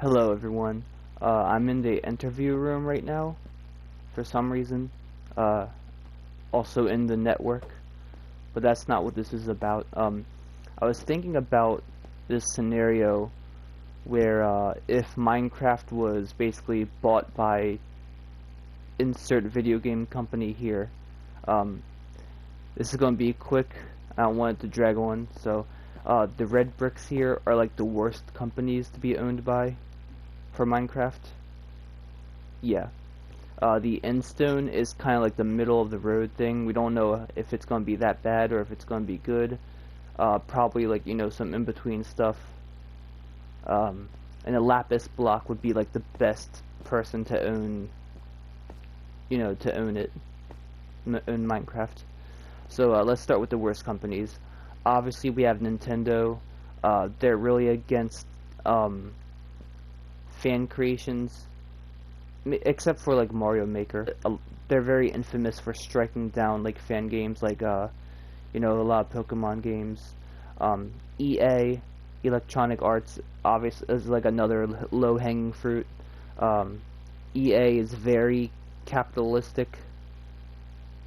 Hello everyone. I'm in the interview room right now for some reason. Uh, Also in the network, but that's not what this is about. I was thinking about this scenario where if Minecraft was basically bought by insert video game company here. Um, this is going to be quick. I don't want it to drag on. So the red bricks here are like the worst companies to be owned by for Minecraft. Yeah. The endstone is kind of like the middle of the road thing. We don't know if it's going to be that bad or if it's going to be good. Probably like, some in-between stuff. And a lapis block would be like the best person to own, to own it, own Minecraft. So let's start with the worst companies. Obviously we have Nintendo. They're really against fan creations, except for like Mario Maker. They're very infamous for striking down like fan games, like a lot of Pokemon games. EA, Electronic Arts, obviously is like another low-hanging fruit. EA is very capitalistic.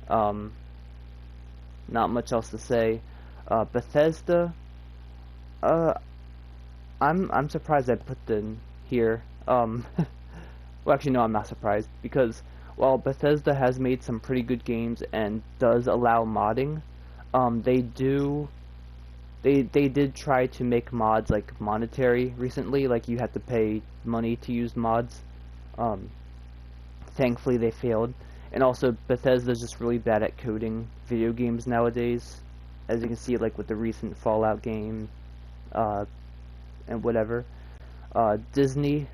Not much else to say. Bethesda, I'm surprised I put them here. Well, actually, no, I'm not surprised, because while Bethesda has made some pretty good games and does allow modding, they did try to make mods like monetary recently, like you had to pay money to use mods. Thankfully, they failed. And also, Bethesda's just really bad at coding video games nowadays, as you can see, like with the recent Fallout game, and whatever. Disney,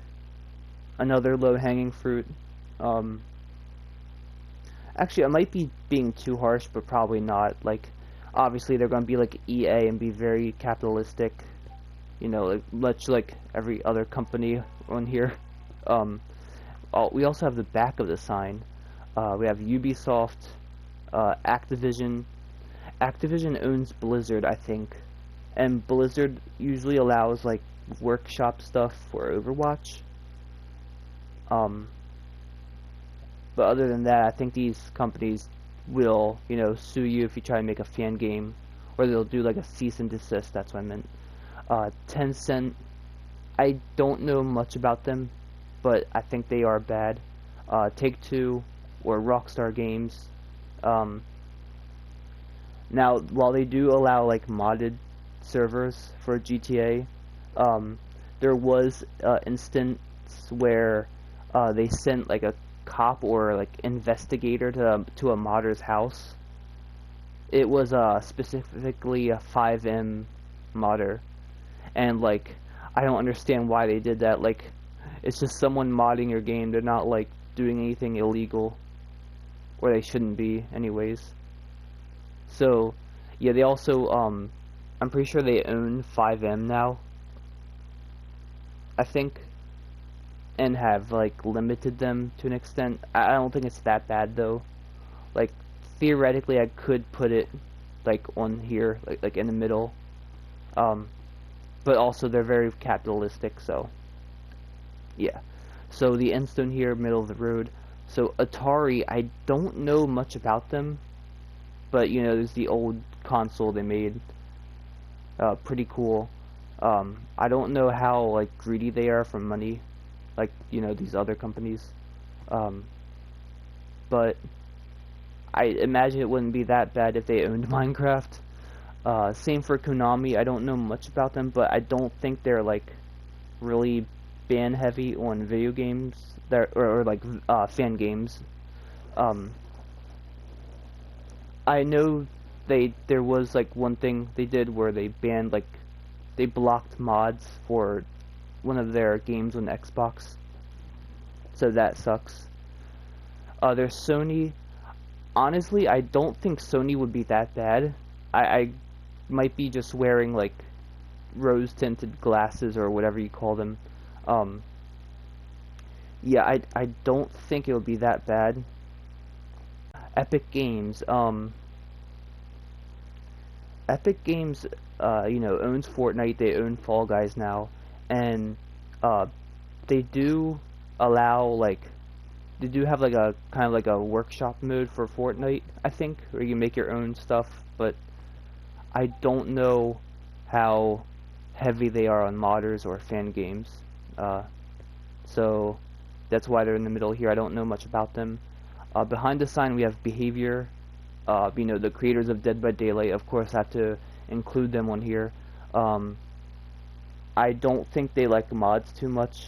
another low-hanging fruit. Actually, I might be being too harsh, but probably not. Like, obviously, they're going to be like EA and be very capitalistic, like much like every other company on here. We also have the back of the sign. We have Ubisoft, Activision. Activision owns Blizzard, I think, and Blizzard usually allows like workshop stuff for Overwatch. But other than that, I think these companies will, sue you if you try to make a fan game, or they'll do like a cease and desist. That's what I meant. Tencent, I don't know much about them, but I think they are bad. Take-Two or Rockstar Games. Now, while they do allow like modded servers for GTA, there was an instance where they sent like a cop or like investigator to a modder's house. It was specifically a 5M modder, and like I don't understand why they did that. Like, it's just someone modding your game. They're not like doing anything illegal, or they shouldn't be anyways. So yeah, they also I'm pretty sure they own 5M now, I think, and have like limited them to an extent. I don't think it's that bad though. Like, theoretically I could put it like on here, like in the middle. But also they're very capitalistic, so yeah. So the endstone here, middle of the road. So Atari, I don't know much about them, but there's the old console they made. Pretty cool. I don't know how like greedy they are for money, like these other companies. But I imagine it wouldn't be that bad if they owned Minecraft. Same for Konami. I don't know much about them, but I don't think they're like really ban heavy on video games or like fan games. I know there was like one thing they did where they banned, like, they blocked mods for one of their games on Xbox, so that sucks. There's Sony. Honestly, I don't think Sony would be that bad. I might be just wearing like rose-tinted glasses or whatever you call them. Yeah, I don't think it would be that bad. Epic Games. Epic Games, owns Fortnite. They own Fall Guys now, and they do allow like they do have like a kind of like a workshop mode for Fortnite, I think, where you make your own stuff, but I don't know how heavy they are on modders or fan games. So that's why they're in the middle here. I don't know much about them. Behind the sign we have behavior. The creators of Dead by Daylight, of course, have to include them on here. I don't think they like mods too much.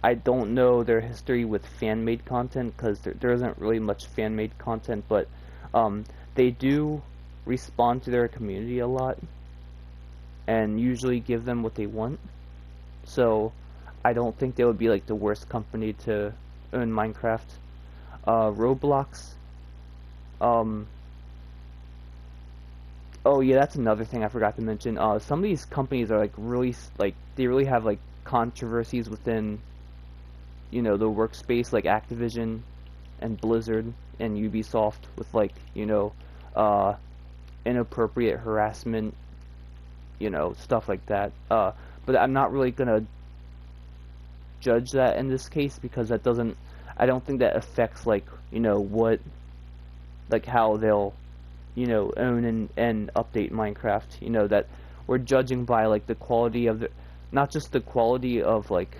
I don't know their history with fan-made content, because there isn't really much fan-made content, but they do respond to their community a lot, and usually give them what they want. So I don't think they would be like the worst company to own Minecraft. Roblox. Oh yeah, that's another thing I forgot to mention. Some of these companies are like really they really have like controversies within, the workspace, like Activision and Blizzard and Ubisoft, with like inappropriate harassment, stuff like that. But I'm not really gonna judge that in this case, because that doesn't. I don't think that affects like how they'll own and update Minecraft. That we're judging by like the quality of not just the quality of like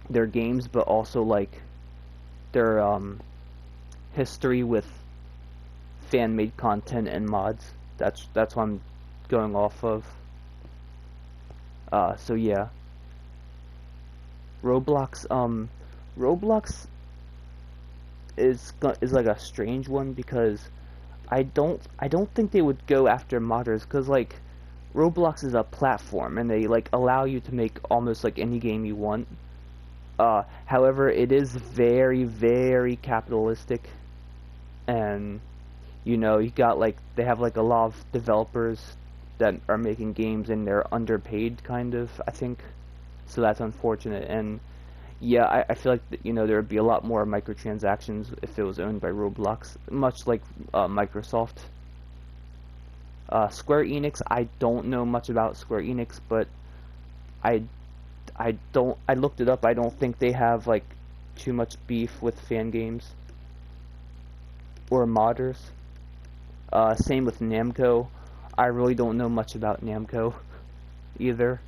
their games, but also like their history with fan-made content and mods. That's what I'm going off of. So yeah. Roblox is like a strange one, because I don't think they would go after modders, because like Roblox is a platform and they like allow you to make almost like any game you want. However, it is very, very capitalistic, and you got like they have like a lot of developers that are making games and they're underpaid, kind of, I think. So that's unfortunate. And yeah, I feel like there would be a lot more microtransactions if it was owned by Roblox, much like Microsoft. Square Enix, I don't know much about Square Enix, but I looked it up. I don't think they have like too much beef with fan games or modders. Same with Namco. I really don't know much about Namco either.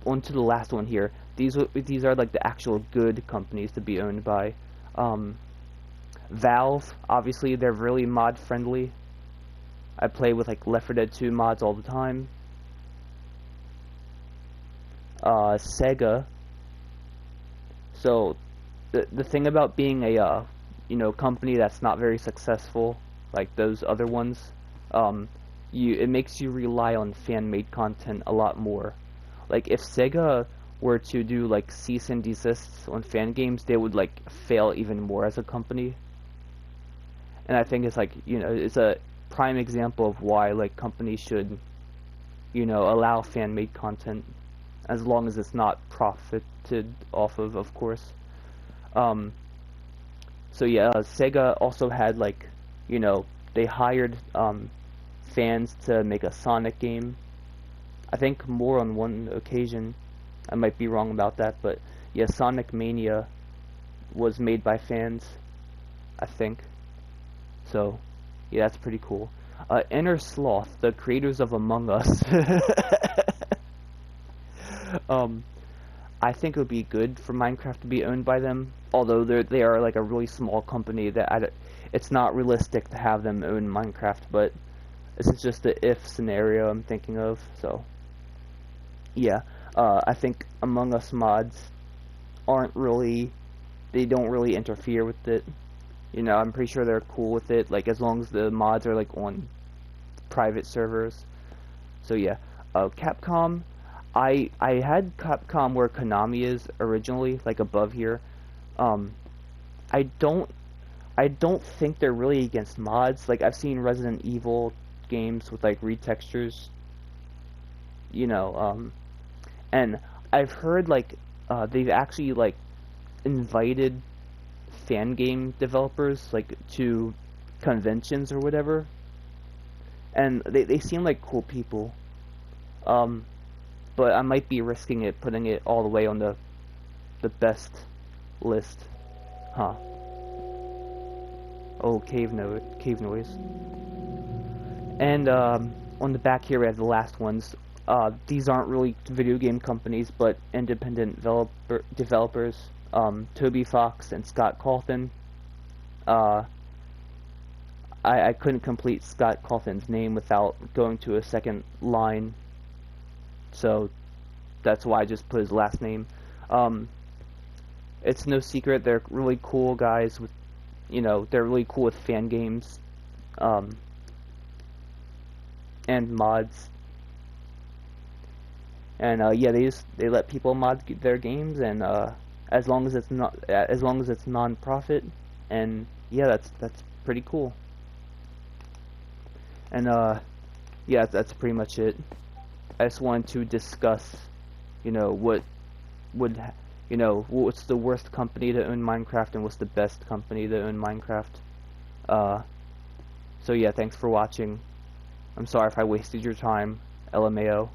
On to the last one here. These are like the actual good companies to be owned by. Valve, obviously they're really mod friendly. I play with like Left 4 Dead 2 mods all the time. Sega. So the thing about being a company that's not very successful like those other ones, it makes you rely on fan-made content a lot more. Like if Sega were to do like cease and desists on fan games, they would like fail even more as a company. And I think it's like it's a prime example of why like companies should allow fan-made content, as long as it's not profited off of course. So yeah, Sega also had like they hired fans to make a Sonic game. I think more on one occasion. I might be wrong about that, but yeah, Sonic Mania was made by fans, I think. So yeah, that's pretty cool. Inner Sloth, the creators of Among Us. I think it would be good for Minecraft to be owned by them, although they are like a really small company that it's not realistic to have them own Minecraft, but this is just the if scenario I'm thinking of. So yeah, I think Among Us mods they don't really interfere with it. I'm pretty sure they're cool with it, like as long as the mods are like on private servers. So yeah, Capcom, I had Capcom where Konami is originally, like above here. I don't think they're really against mods. Like I've seen Resident Evil games with like retextures, and I've heard like they've actually like invited fan game developers like to conventions or whatever, and they seem like cool people. But but I might be risking it, putting it all the way on the best list. Huh. Oh, cave noise. And on the back here we have the last ones. These aren't really video game companies, but independent developers. Toby Fox and Scott Cawthon. I couldn't complete Scott Cawthon's name without going to a second line, so that's why I just put his last name. It's no secret they're really cool guys with, they're really cool with fan games, and mods. And yeah, they let people mod their games, and as long as it's non-profit, and yeah, that's pretty cool. And yeah, that's pretty much it. I just wanted to discuss, what's the worst company to own Minecraft and what's the best company to own Minecraft. So yeah, thanks for watching. I'm sorry if I wasted your time. LMAO.